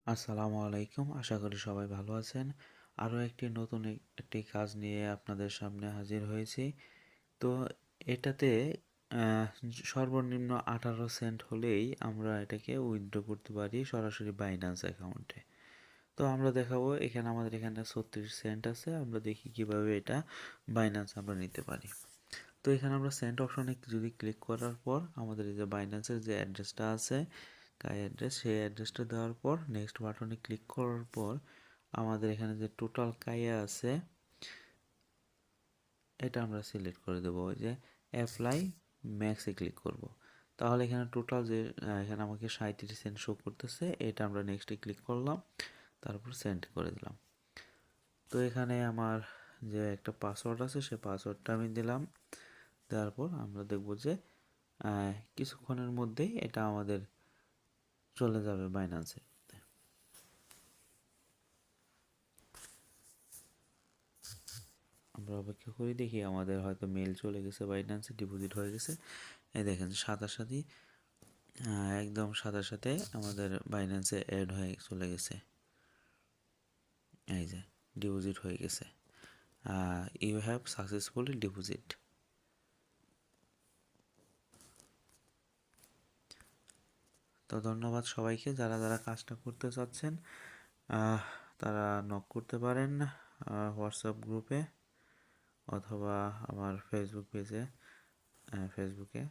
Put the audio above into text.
আসসালামু আলাইকুম। আশা করি সবাই ভালো আছেন। আরও একটি নতুন একটি কাজ নিয়ে আপনাদের সামনে হাজির হয়েছি। তো এটাতে সর্বনিম্ন 18 সেন্ট হলেই আমরা এটাকে উইথড্র করতে পারি সরাসরি বাইন্যান্স অ্যাকাউন্টে। তো আমরা দেখাবো এখানে আমাদের এখানে 36 সেন্ট আছে। আমরা দেখি কিভাবে এটা বাইন্যান্স আমরা নিতে পারি। তো এখানে আমরা সেন্ট অপশনে যদি ক্লিক করার পর আমাদের এই যে বাইন্যান্সের যে অ্যাড্রেসটা আছে অ্যাড্রেস, সেই অ্যাড্রেসটা দেওয়ার পর নেক্সট বাটনে ক্লিক করার পর আমাদের এখানে যে টোটাল কাইয়া আছে এটা আমরা সিলেক্ট করে দেবো। ওই যে অ্যাপ্লাই ম্যাক্সে ক্লিক করব। তাহলে এখানে টোটাল যে এখানে আমাকে 37 সেন্ট শো করতেছে, এটা আমরা নেক্সটে ক্লিক করলাম, তারপর সেন্ড করে দিলাম। তো এখানে আমার যে একটা পাসওয়ার্ড আছে সেই পাসওয়ার্ডটা আমি দিলাম। দেওয়ার পর আমরা দেখব যে কিছুক্ষণের মধ্যেই এটা আমাদের চলে যাবে বাইন্যান্সে। আমরা অপেক্ষা করি, দেখি আমাদের হয়তো মেল চলে গেছে, বাইন্যান্সে ডিপোজিট হয়ে গেছে। এই দেখেন সাথে একদম সাথে আমাদের বাইন্যান্সে অ্যাড হয়ে চলে গেছে। এই যে ডিপোজিট হয়ে গেছে, ইউ হ্যাভ সাকসেসফুলি ডিপোজিট। তো ধন্যবাদ সবাইকে, যারা যারা কাজটা করতে চাচ্ছেন তারা নক করতে পারেন হোয়াটসঅ্যাপ গ্রুপে অথবা আমার ফেসবুক পেজে, ফেসবুকে।